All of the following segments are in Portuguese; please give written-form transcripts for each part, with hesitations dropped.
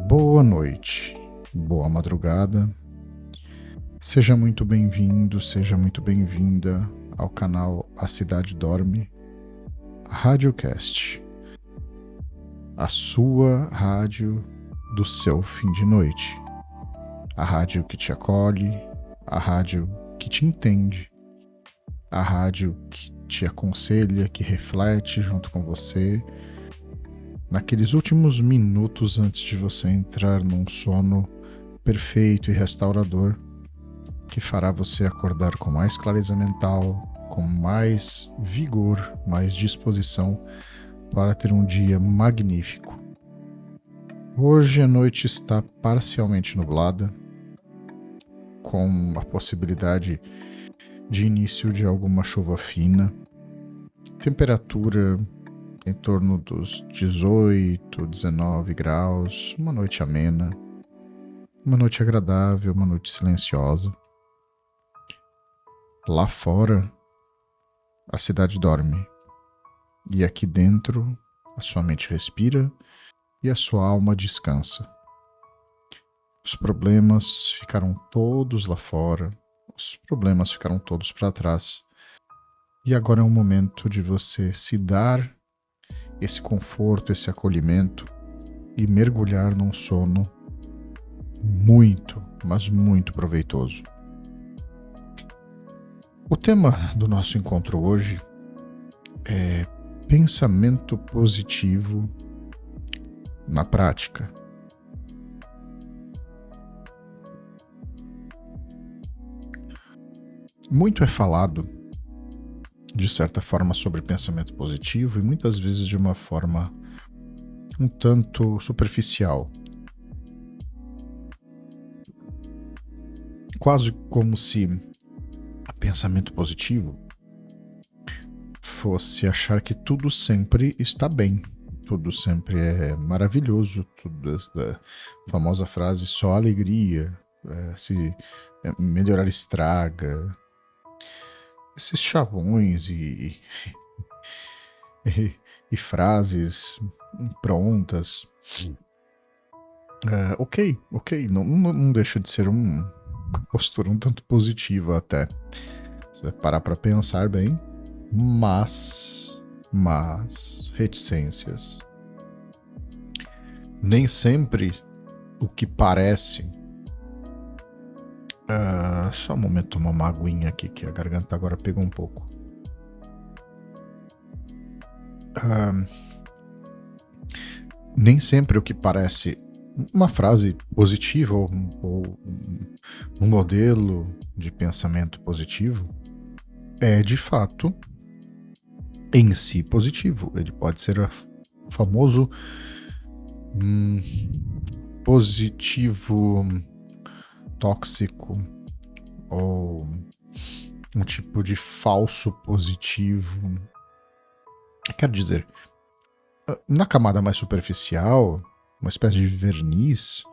Boa noite, boa madrugada, seja muito bem-vindo, seja muito bem-vinda ao canal A Cidade Dorme, Radiocast, a sua rádio do seu fim de noite, a rádio que te acolhe, a rádio que te entende, a rádio que te aconselha, que reflete junto com você, naqueles últimos minutos antes de você entrar num sono perfeito e restaurador, que fará você acordar com mais clareza mental, com mais vigor, mais disposição para ter um dia magnífico. Hoje a noite está parcialmente nublada, com a possibilidade de início de alguma chuva fina, temperatura em torno dos 18, 19 graus, uma noite amena, uma noite agradável, uma noite silenciosa. Lá fora, a cidade dorme, e aqui dentro, a sua mente respira e a sua alma descansa. Os problemas ficaram todos lá fora, os problemas ficaram todos para trás, e agora é o momento de você se dar esse conforto, esse acolhimento e mergulhar num sono muito, mas muito proveitoso. O tema do nosso encontro hoje é pensamento positivo na prática. Muito é falado, de certa forma, sobre pensamento positivo e muitas vezes de uma forma um tanto superficial. Quase como se pensamento positivo fosse achar que tudo sempre está bem, tudo sempre é maravilhoso, tudo a famosa frase só alegria, se melhorar estraga, esses chavões e frases prontas. Ok, não deixa de ser uma postura um tanto positiva até. Você vai parar para pensar bem, mas reticências. Nem sempre o que parece. Só um momento, tomar uma aguinha aqui que a garganta agora pegou um pouco. Nem sempre o que parece uma frase positiva ou um modelo de pensamento positivo é de fato em si positivo. Ele pode ser o famoso positivo tóxico ou um tipo de falso positivo. Quero dizer, na camada mais superficial, uma espécie de verniz,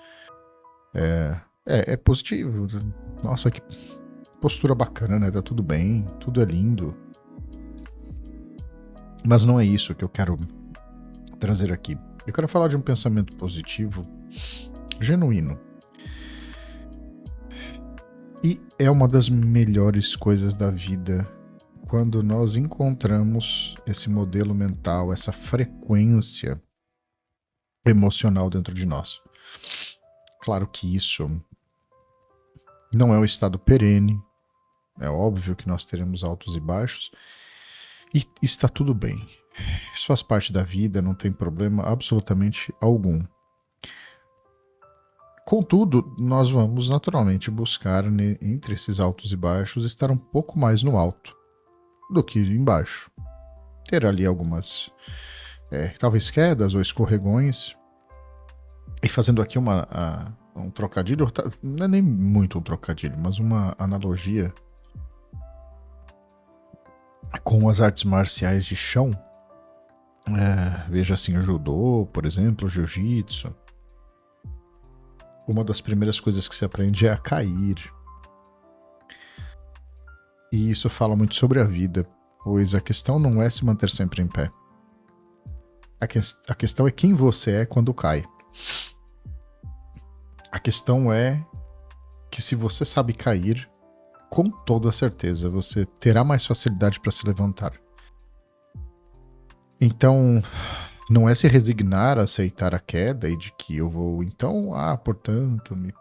é positivo. Nossa, que postura bacana, né? Tá tudo bem, tudo é lindo. Mas não é isso que eu quero trazer aqui. Eu quero falar de um pensamento positivo genuíno. E é uma das melhores coisas da vida quando nós encontramos esse modelo mental, essa frequência emocional dentro de nós. Claro que isso não é um estado perene, é óbvio que nós teremos altos e baixos, e está tudo bem. Isso faz parte da vida, não tem problema absolutamente algum. Contudo, nós vamos naturalmente buscar, entre esses altos e baixos, estar um pouco mais no alto do que embaixo. Ter ali algumas, talvez quedas ou escorregões. E fazendo aqui um trocadilho, não é nem muito um trocadilho, mas uma analogia com as artes marciais de chão. Veja assim, o judô, por exemplo, o jiu-jitsu. Uma das primeiras coisas que se aprende é a cair. E isso fala muito sobre a vida, pois a questão não é se manter sempre em pé. A questão é quem você é quando cai. A questão é que se você sabe cair, com toda certeza você terá mais facilidade para se levantar. Então, não é se resignar a aceitar a queda e de que eu vou, então, portanto, me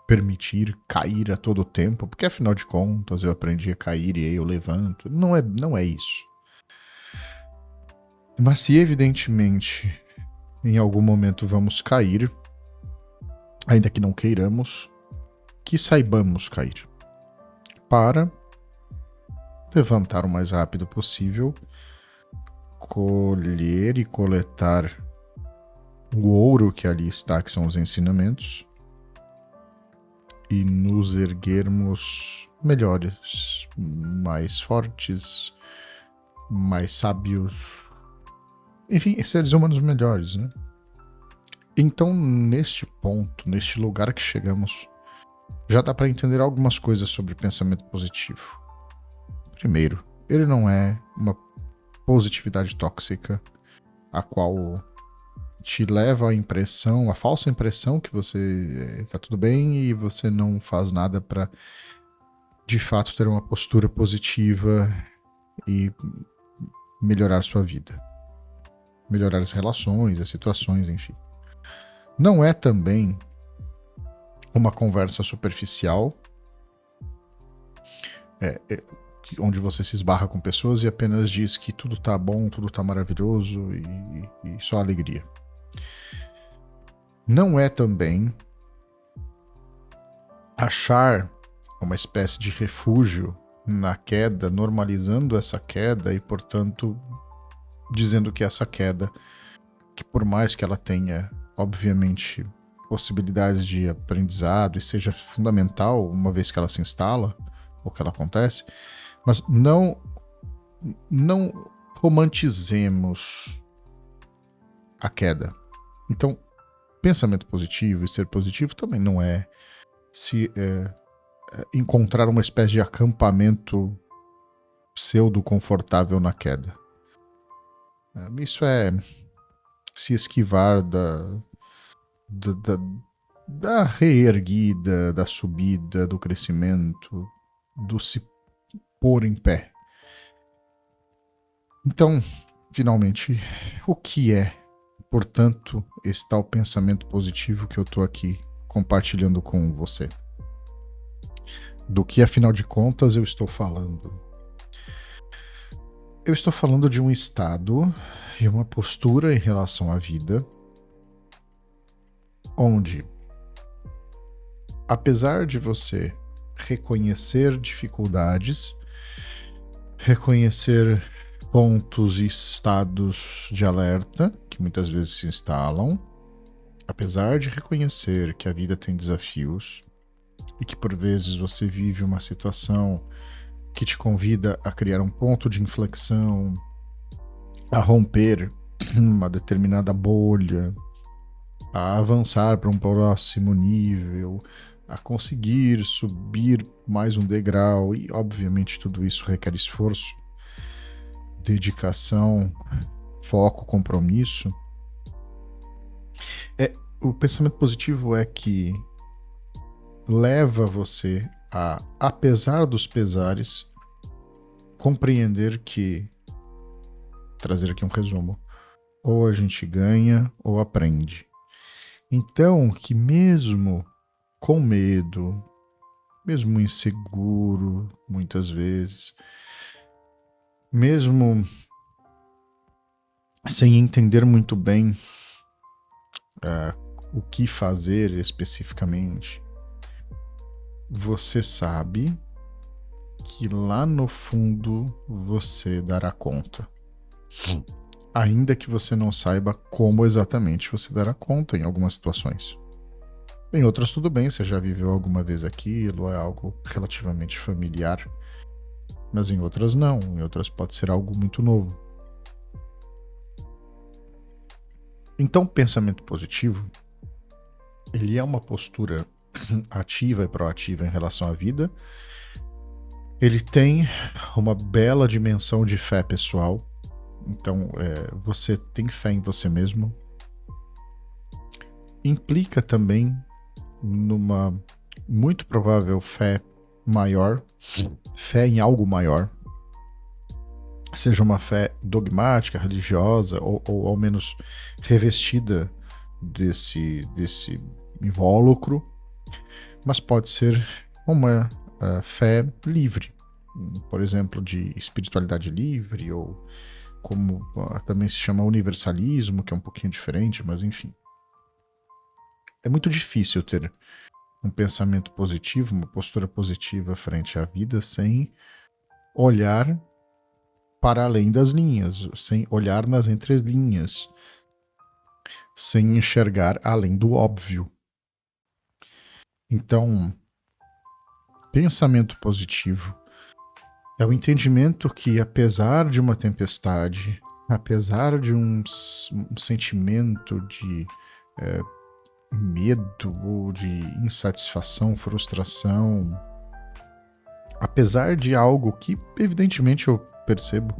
permitir cair a todo tempo, porque afinal de contas eu aprendi a cair e aí eu levanto. Não é isso. Mas se evidentemente em algum momento vamos cair, ainda que não queiramos, que saibamos cair, para levantar o mais rápido possível, colher e coletar o ouro que ali está, que são os ensinamentos, e nos erguermos melhores, mais fortes, mais sábios, enfim, seres humanos melhores, né? Então, neste ponto, neste lugar que chegamos, já dá para entender algumas coisas sobre pensamento positivo. Primeiro, ele não é uma positividade tóxica, a qual te leva à impressão, a falsa impressão que você tá tudo bem e você não faz nada para de fato ter uma postura positiva e melhorar sua vida. Melhorar as relações, as situações, enfim. Não é também uma conversa superficial, onde você se esbarra com pessoas e apenas diz que tudo tá bom, tudo tá maravilhoso e só alegria. Não é também achar uma espécie de refúgio na queda, normalizando essa queda e, portanto, dizendo que essa queda, que por mais que ela tenha, obviamente, possibilidades de aprendizado e seja fundamental uma vez que ela se instala ou que ela acontece, mas não romantizemos a queda. Então, pensamento positivo e ser positivo também não é se encontrar uma espécie de acampamento pseudo-confortável na queda. Isso é se esquivar da reerguida, da subida, do crescimento, do se pôr em pé. Então, finalmente, o que é, portanto, esse tal pensamento positivo que eu estou aqui compartilhando com você? Do que, afinal de contas, eu estou falando? Eu estou falando de um estado e uma postura em relação à vida onde, apesar de você reconhecer dificuldades, reconhecer pontos e estados de alerta que muitas vezes se instalam, apesar de reconhecer que a vida tem desafios e que por vezes você vive uma situação que te convida a criar um ponto de inflexão, a romper uma determinada bolha, a avançar para um próximo nível, a conseguir subir mais um degrau, e obviamente tudo isso requer esforço, dedicação, foco, compromisso. O pensamento positivo é que leva você a, apesar dos pesares, compreender que, trazer aqui um resumo, ou a gente ganha ou aprende. Então, que mesmo com medo, mesmo inseguro, muitas vezes, mesmo sem entender muito bem o que fazer especificamente, você sabe que lá no fundo você dará conta. Ainda que você não saiba como exatamente você dará conta em algumas situações. Em outras tudo bem, você já viveu alguma vez aquilo, é algo relativamente familiar. Mas em outras não, em outras pode ser algo muito novo. Então, pensamento positivo, ele é uma postura ativa e proativa em relação à vida, Ele tem uma bela dimensão de fé pessoal. Então, você tem fé em você mesmo. Implica também numa muito provável fé maior, fé em algo maior, seja uma fé dogmática, religiosa, ou ao menos revestida desse invólucro, mas pode ser uma fé livre, por exemplo, de espiritualidade livre, ou como também se chama universalismo, que é um pouquinho diferente, mas enfim. É muito difícil ter um pensamento positivo, uma postura positiva frente à vida sem olhar para além das linhas, sem olhar nas entrelinhas, sem enxergar além do óbvio. Então, pensamento positivo é o entendimento que, apesar de uma tempestade, apesar de um sentimento de medo ou de insatisfação, frustração, apesar de algo que, evidentemente, eu percebo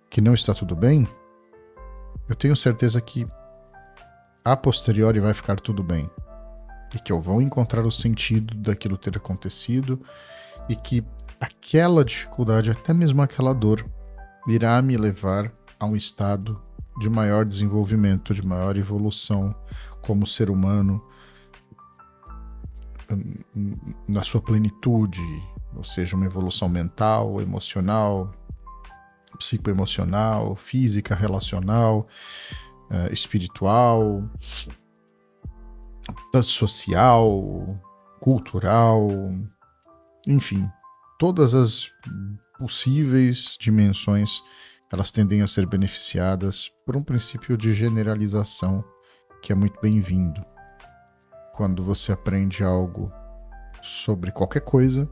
que não está tudo bem, eu tenho certeza que a posteriori vai ficar tudo bem. E que eu vou encontrar o sentido daquilo ter acontecido e que aquela dificuldade, até mesmo aquela dor, irá me levar a um estado de maior desenvolvimento, de maior evolução como ser humano, na sua plenitude, ou seja, uma evolução mental, emocional, psicoemocional, física, relacional, espiritual, social, cultural, enfim, todas as possíveis dimensões, elas tendem a ser beneficiadas por um princípio de generalização que é muito bem-vindo. Quando você aprende algo sobre qualquer coisa,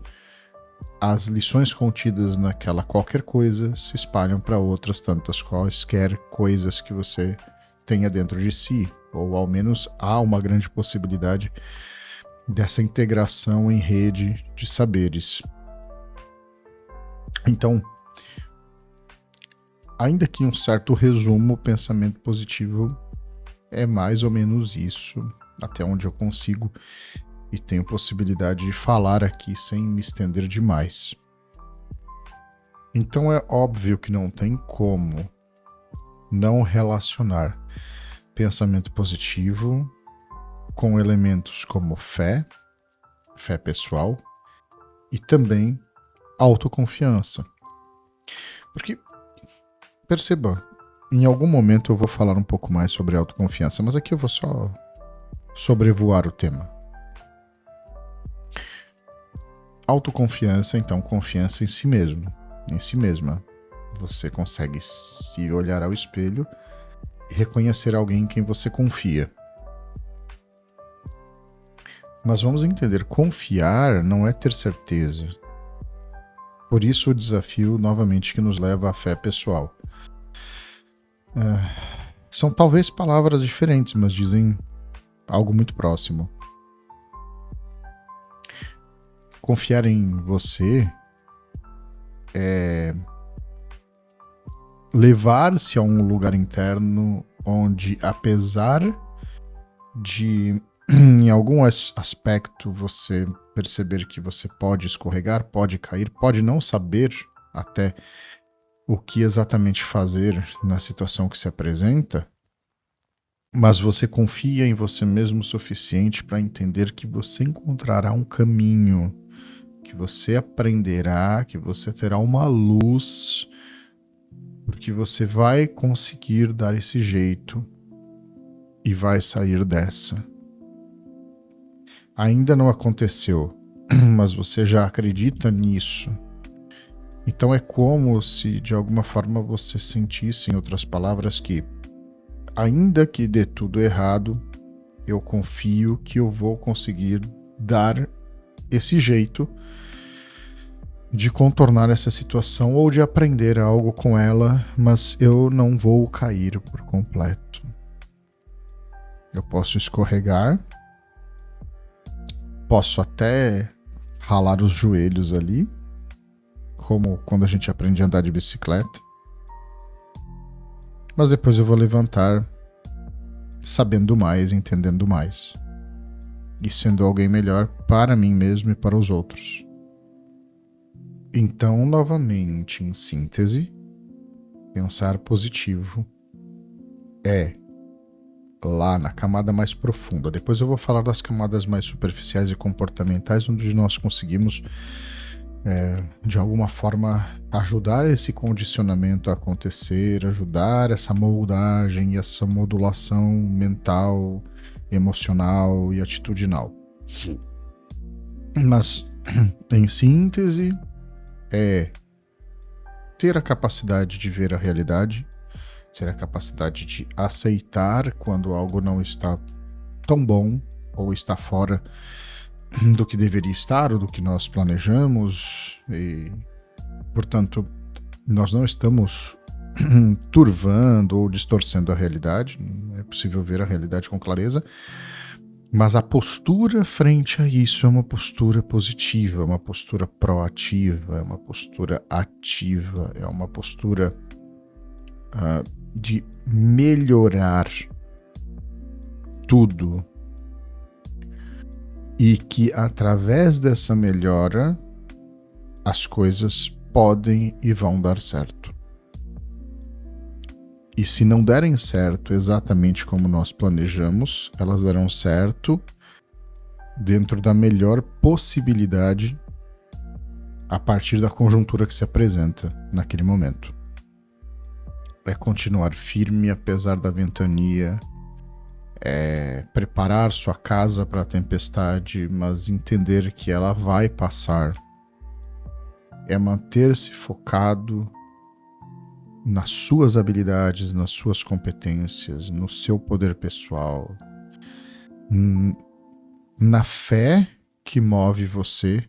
as lições contidas naquela qualquer coisa se espalham para outras tantas quaisquer coisas que você tenha dentro de si, ou ao menos há uma grande possibilidade dessa integração em rede de saberes. Então, ainda que um certo resumo, o pensamento positivo é mais ou menos isso, até onde eu consigo e tenho possibilidade de falar aqui sem me estender demais. Então é óbvio que não tem como não relacionar pensamento positivo com elementos como fé pessoal e também autoconfiança. Porque, perceba, em algum momento eu vou falar um pouco mais sobre autoconfiança, mas aqui eu vou só sobrevoar o tema. Autoconfiança, então, confiança em si mesmo, em si mesma. Você consegue se olhar ao espelho e reconhecer alguém em quem você confia. Mas vamos entender, confiar não é ter certeza. Por isso o desafio, novamente, que nos leva à fé pessoal. São talvez palavras diferentes, mas dizem algo muito próximo. Confiar em você é levar-se a um lugar interno onde, apesar de em algum aspecto você perceber que você pode escorregar, pode cair, pode não saber até o que exatamente fazer na situação que se apresenta, mas você confia em você mesmo o suficiente para entender que você encontrará um caminho, que você aprenderá, que você terá uma luz, porque você vai conseguir dar esse jeito e vai sair dessa. Ainda não aconteceu, mas você já acredita nisso. Então é como se de alguma forma você sentisse, em outras palavras, que ainda que dê tudo errado, eu confio que eu vou conseguir dar esse jeito de contornar essa situação ou de aprender algo com ela, mas eu não vou cair por completo. Eu posso escorregar, posso até ralar os joelhos ali, como quando a gente aprende a andar de bicicleta. Mas depois eu vou levantar sabendo mais, entendendo mais. E sendo alguém melhor para mim mesmo e para os outros. Então, novamente, em síntese, pensar positivo é lá na camada mais profunda. Depois eu vou falar das camadas mais superficiais e comportamentais, onde nós conseguimos, de alguma forma, ajudar esse condicionamento a acontecer, ajudar essa moldagem e essa modulação mental, emocional e atitudinal. Mas, em síntese, é ter a capacidade de ver a realidade, ter a capacidade de aceitar quando algo não está tão bom ou está fora do que deveria estar ou do que nós planejamos e, portanto, nós não estamos turvando ou distorcendo a realidade, não é possível ver a realidade com clareza, mas a postura frente a isso é uma postura positiva, é uma postura proativa, é uma postura ativa, é uma postura de melhorar tudo e que através dessa melhora as coisas podem e vão dar certo. E se não derem certo exatamente como nós planejamos, elas darão certo dentro da melhor possibilidade a partir da conjuntura que se apresenta naquele momento. É continuar firme apesar da ventania, é preparar sua casa para a tempestade, mas entender que ela vai passar. É manter-se focado nas suas habilidades, nas suas competências, no seu poder pessoal, na fé que move você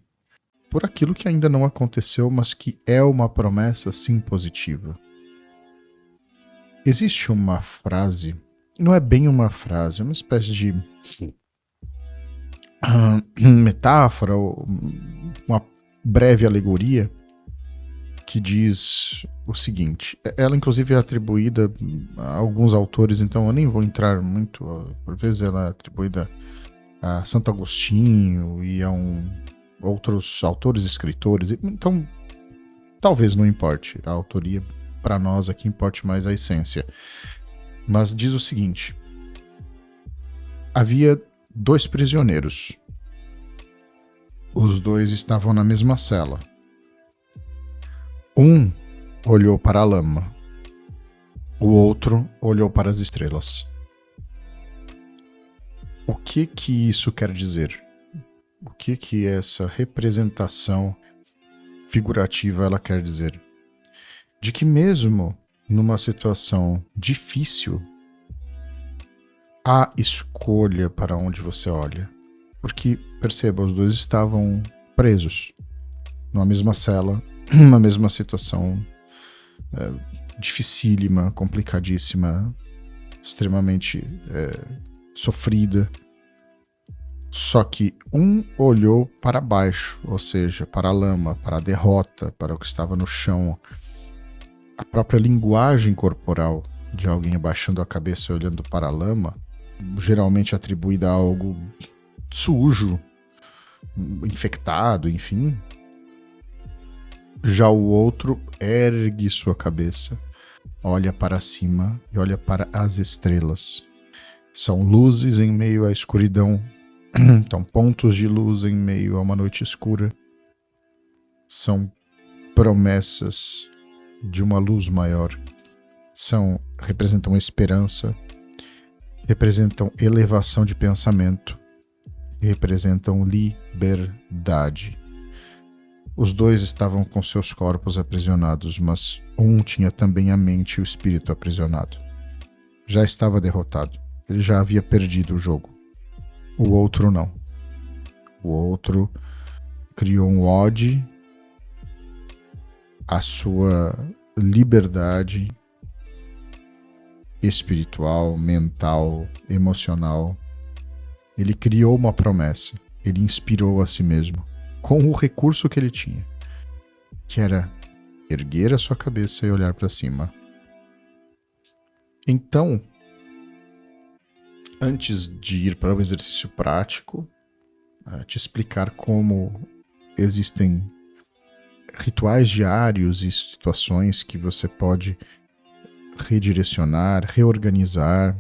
por aquilo que ainda não aconteceu, mas que é uma promessa sim positiva. Existe uma frase, não é bem uma frase, é uma espécie de metáfora, ou uma breve alegoria, que diz o seguinte, ela inclusive é atribuída a alguns autores, então eu nem vou entrar muito, por vezes ela é atribuída a Santo Agostinho e a outros autores, escritores, então talvez não importe a autoria, para nós aqui importe mais a essência. Mas diz o seguinte, havia 2 prisioneiros, os 2 estavam na mesma cela. Um olhou para a lama, o outro olhou para as estrelas. O que isso quer dizer? O que essa representação figurativa ela quer dizer? De que mesmo numa situação difícil, há escolha para onde você olha. Porque, perceba, os 2 estavam presos numa mesma cela, uma mesma situação dificílima, complicadíssima, extremamente sofrida. Só que um olhou para baixo, ou seja, para a lama, para a derrota, para o que estava no chão. A própria linguagem corporal de alguém abaixando a cabeça e olhando para a lama, geralmente atribuída a algo sujo, infectado, enfim. Já o outro ergue sua cabeça, olha para cima e olha para as estrelas. São luzes em meio à escuridão, então pontos de luz em meio a uma noite escura. São promessas de uma luz maior. Representam esperança, representam elevação de pensamento, representam liberdade. Os 2 estavam com seus corpos aprisionados, mas um tinha também a mente e o espírito aprisionado. Já estava derrotado. Ele já havia perdido o jogo. O outro não. O outro criou um ode à sua liberdade espiritual, mental, emocional. Ele criou uma promessa. Ele inspirou a si mesmo com o recurso que ele tinha. que era erguer a sua cabeça e olhar para cima. Então, antes de ir para o exercício prático, te explicar como existem rituais diários e situações que você pode redirecionar, reorganizar,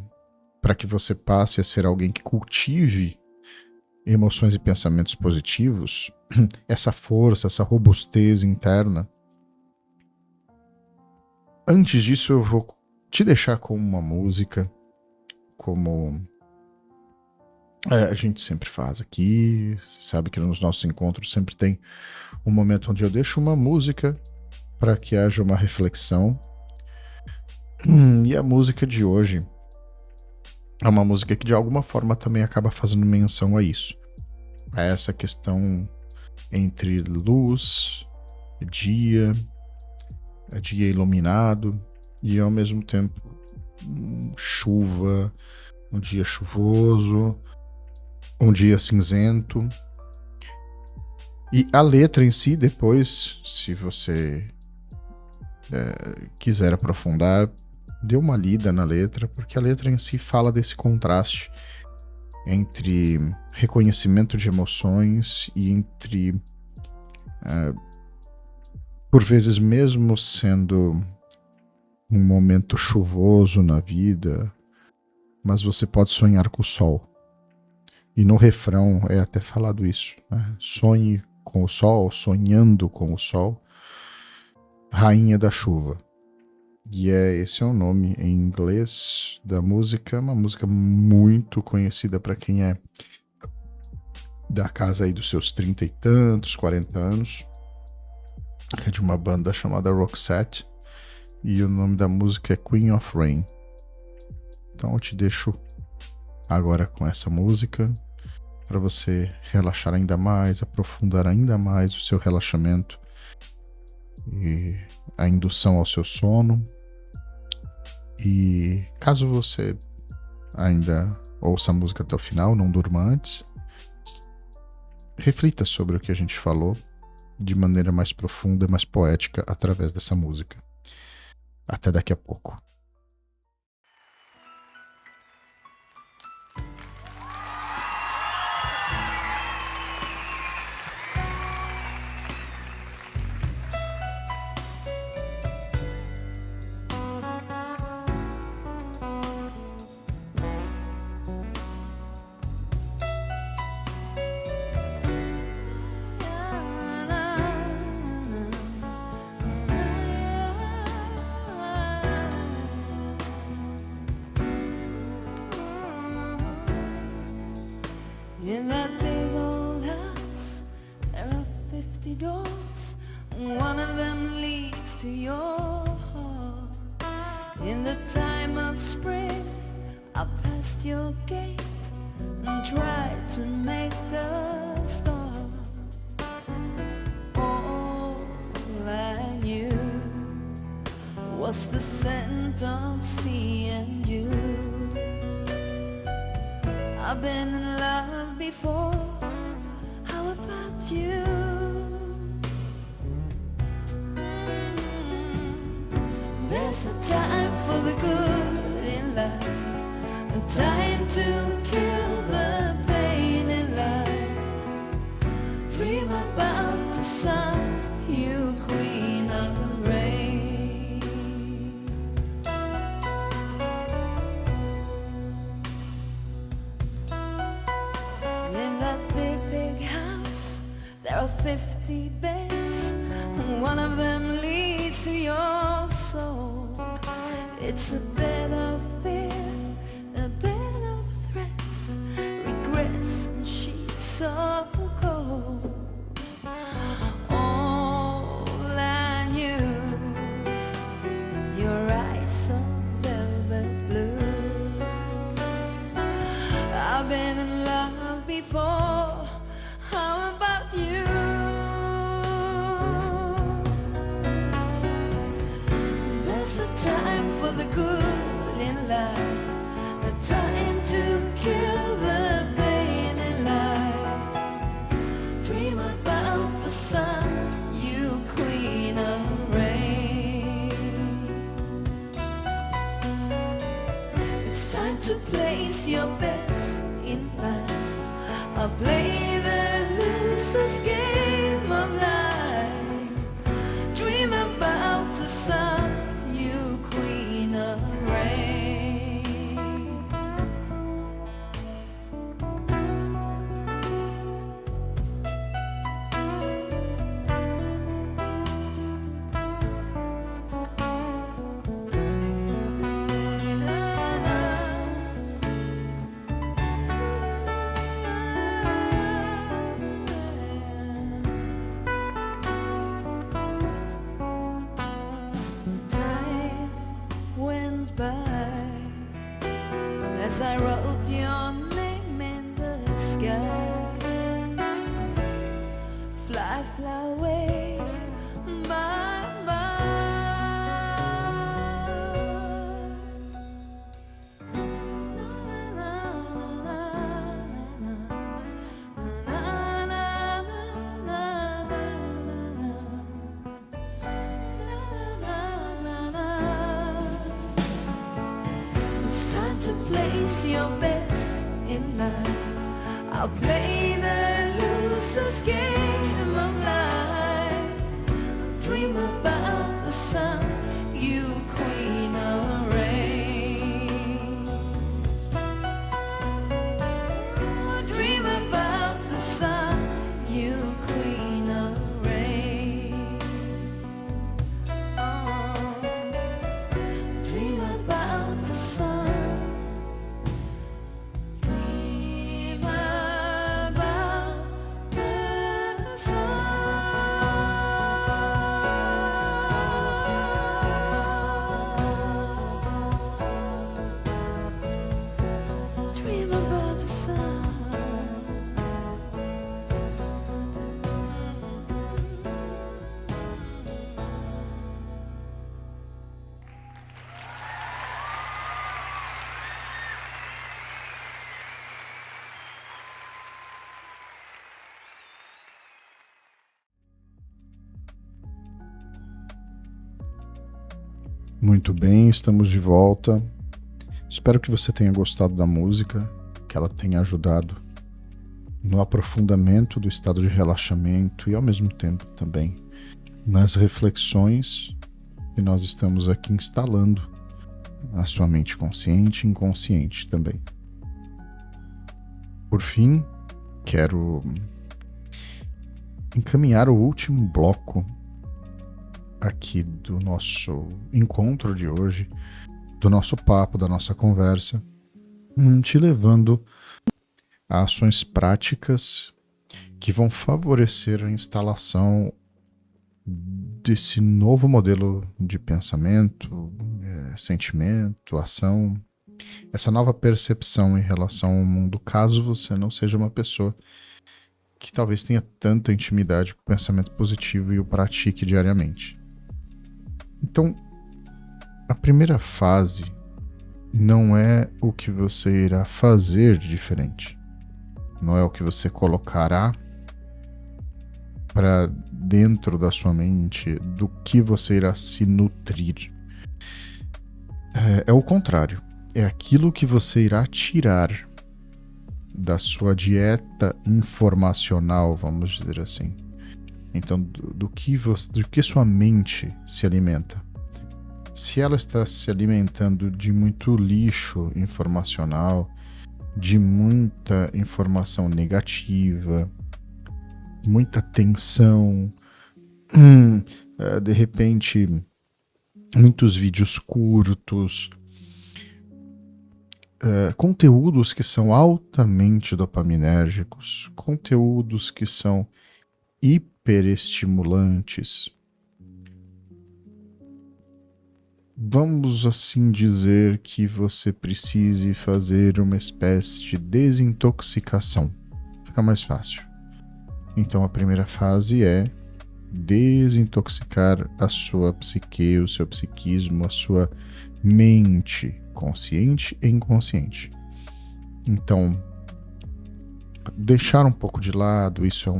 para que você passe a ser alguém que cultive emoções e pensamentos positivos, essa força, essa robustez interna. Antes disso, eu vou te deixar com uma música, como a gente sempre faz aqui. Você sabe que nos nossos encontros sempre tem um momento onde eu deixo uma música para que haja uma reflexão. E a música de hoje é uma música que de alguma forma também acaba fazendo menção a isso. A essa questão entre luz, dia iluminado e ao mesmo tempo chuva, um dia chuvoso, um dia cinzento. E a letra em si, depois, se você quiser aprofundar, dê uma lida na letra, porque a letra em si fala desse contraste entre reconhecimento de emoções e entre, por vezes mesmo sendo um momento chuvoso na vida, mas você pode sonhar com o sol. E no refrão é até falado isso, né? Sonhe com o sol, sonhando com o sol, rainha da chuva. E esse é o nome em inglês da música, uma música muito conhecida para quem é da casa aí dos seus 30 e tantos, 40 anos, que é de uma banda chamada Roxette, e o nome da música é Queen of Rain. Então eu te deixo agora com essa música para você relaxar ainda mais, aprofundar ainda mais o seu relaxamento e a indução ao seu sono. E caso você ainda ouça a música até o final, não durma antes, reflita sobre o que a gente falou de maneira mais profunda, mais poética através dessa música. Até daqui a pouco. In that big old house, there are 50 doors. One of them leads to your heart. In the time of spring, I passed your gate and tried to make a start. All I knew was the scent of sea and you. I've been in love before, how about you? There's a time for the good in life, a time to kill the pain in life. Dream about the sun, you queen of the rain. In that big, big house, there are 50 beds, and one of them leads to your soul. It's a bed of fear, a bed of threats, regrets and sheets so cold. All I knew, your eyes so velvet blue. I've been in love before, how about you? There's a time for the good in life, a time to kill the pain in life. Dream about the sun, you queen to place your bets in life. I'll play the loser's game of life. Dream about the sun, you queen of rain. As I wrote your name in the sky, fly, fly away, bye, bye. Na, na, na, na, na, na, na, na. It's time to place your bets in life. I'll play the loser's game of life. Dream about the sun, you queen of rain. Oh, dream about the sun, you queen of rain. Oh, dream about the sun. Muito bem, estamos de volta. Espero que você tenha gostado da música, que ela tenha ajudado no aprofundamento do estado de relaxamento e ao mesmo tempo também nas reflexões que nós estamos aqui instalando na sua mente consciente e inconsciente também. Por fim, quero encaminhar o último bloco aqui do nosso encontro de hoje, do nosso papo, da nossa conversa, te levando a ações práticas que vão favorecer a instalação desse novo modelo de pensamento, sentimento, ação, essa nova percepção em relação ao mundo, caso você não seja uma pessoa que talvez tenha tanta intimidade com o pensamento positivo e o pratique diariamente. Então, a primeira fase não é o que você irá fazer de diferente. Não é o que você colocará para dentro da sua mente do que você irá se nutrir. É o contrário. É aquilo que você irá tirar da sua dieta informacional, vamos dizer assim. Então, do que sua mente se alimenta. Se ela está se alimentando de muito lixo informacional, de muita informação negativa, muita tensão, de repente, muitos vídeos curtos, conteúdos que são altamente dopaminérgicos, conteúdos que são hiperestimulantes. Vamos assim dizer que você precise fazer uma espécie de desintoxicação. Fica mais fácil. Então a primeira fase é desintoxicar a sua psique, o seu psiquismo, a sua mente, consciente e inconsciente. Então, deixar um pouco de lado, isso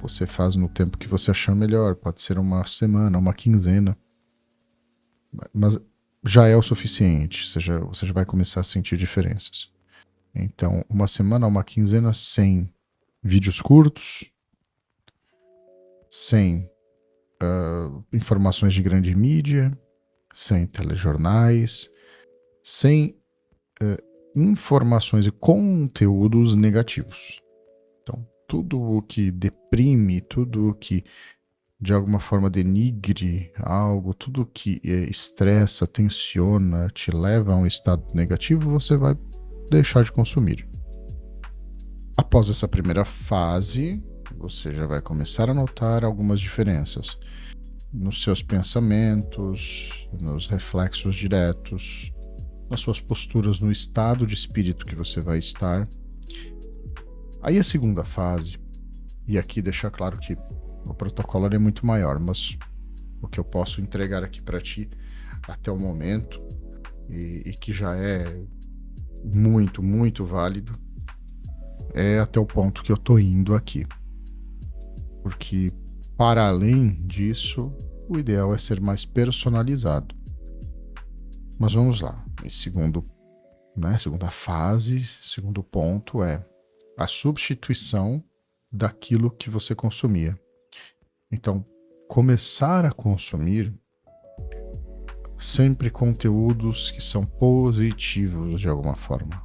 você faz no tempo que você achar melhor, pode ser uma semana, uma quinzena, mas já é o suficiente, você já vai começar a sentir diferenças. Então, uma semana, uma quinzena sem vídeos curtos, sem informações de grande mídia, sem telejornais, sem informações e conteúdos negativos. Então, tudo o que deprime, tudo o que de alguma forma denigre algo, tudo que estressa, tensiona, te leva a um estado negativo, você vai deixar de consumir. Após essa primeira fase, você já vai começar a notar algumas diferenças nos seus pensamentos, nos reflexos diretos, nas suas posturas, no estado de espírito que você vai estar. Aí a segunda fase, e aqui deixar claro que o protocolo é muito maior, mas o que eu posso entregar aqui para ti até o momento, e que já é muito, muito válido, é até o ponto que eu tô indo aqui. Porque, para além disso, o ideal é ser mais personalizado. Mas vamos lá. Segunda fase, segundo ponto é a substituição daquilo que você consumia. Então, começar a consumir sempre conteúdos que são positivos de alguma forma,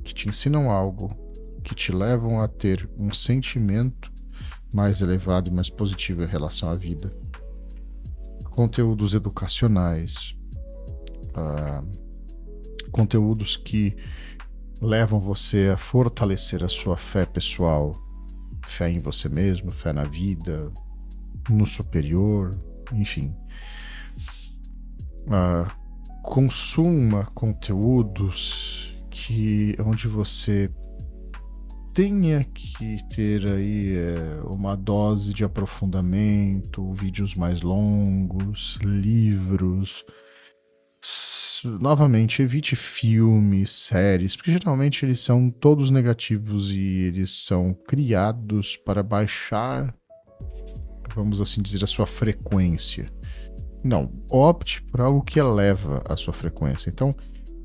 que te ensinam algo, que te levam a ter um sentimento mais elevado e mais positivo em relação à vida. Conteúdos educacionais, conteúdos que levam você a fortalecer a sua fé pessoal, fé em você mesmo, fé na vida, no superior, enfim. Consuma conteúdos onde você tenha que ter aí uma dose de aprofundamento, vídeos mais longos, livros. Novamente, evite filmes, séries, porque geralmente eles são todos negativos e eles são criados para baixar, vamos assim dizer, a sua frequência. Não, opte por algo que eleva a sua frequência. Então,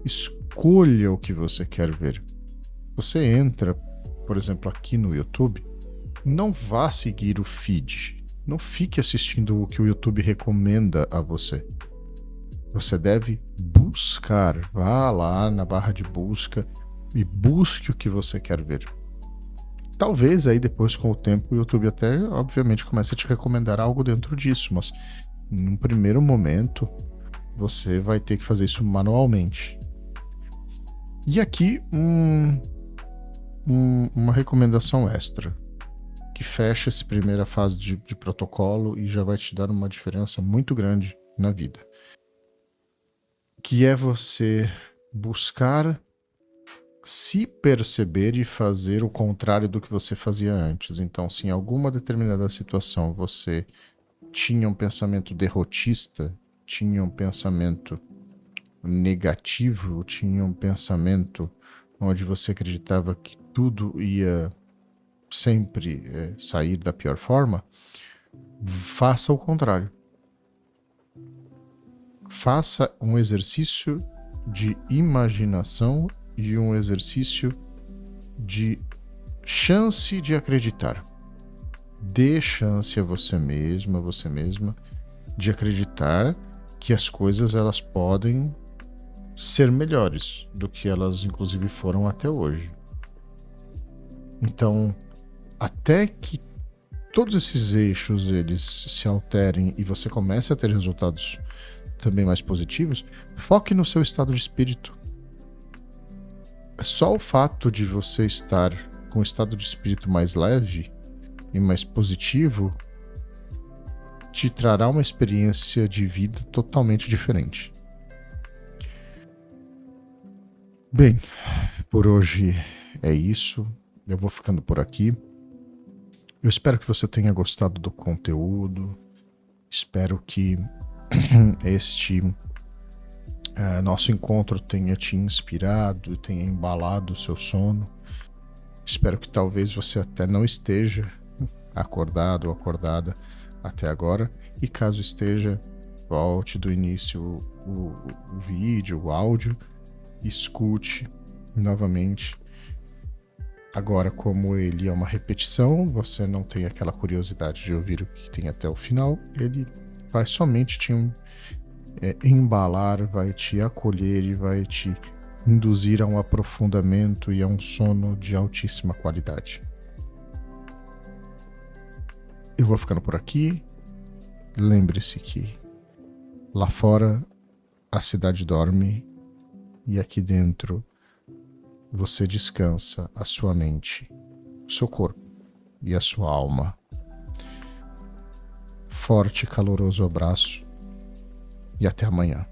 escolha o que você quer ver. Você entra, por exemplo, aqui no YouTube, não vá seguir o feed. Não fique assistindo o que o YouTube recomenda a você. Você deve buscar. Vá lá na barra de busca e busque o que você quer ver. Talvez aí depois, com o tempo, o YouTube até, obviamente, comece a te recomendar algo dentro disso, mas num primeiro momento, você vai ter que fazer isso manualmente. E aqui, uma recomendação extra, que fecha essa primeira fase de protocolo e já vai te dar uma diferença muito grande na vida. Que é você buscar se perceber e fazer o contrário do que você fazia antes. Então, se em alguma determinada situação você tinha um pensamento derrotista, tinha um pensamento negativo, tinha um pensamento onde você acreditava que tudo ia sempre sair da pior forma, faça o contrário. Faça um exercício de imaginação e um exercício de chance de acreditar. Dê chance a você mesma, de acreditar que as coisas elas podem ser melhores do que elas inclusive foram até hoje. Então, até que todos esses eixos eles se alterem e você comece a ter resultados também mais positivos, foque no seu estado de espírito. Só o fato de você estar com um estado de espírito mais leve e mais positivo te trará uma experiência de vida totalmente diferente. Bem, por hoje é isso. Eu vou ficando por aqui. Eu espero que você tenha gostado do conteúdo. Espero que este nosso encontro tenha te inspirado, tenha embalado o seu sono. Espero que talvez você até não esteja acordado ou acordada até agora, e caso esteja, Volte do início o vídeo, o áudio, escute novamente. Agora, como ele é uma repetição, você não tem aquela curiosidade de ouvir o que tem até o final, ele vai somente te embalar, vai te acolher e vai te induzir a um aprofundamento e a um sono de altíssima qualidade. Eu vou ficando por aqui. Lembre-se que lá fora a cidade dorme e aqui dentro você descansa a sua mente, o seu corpo e a sua alma. Forte e caloroso abraço e até amanhã.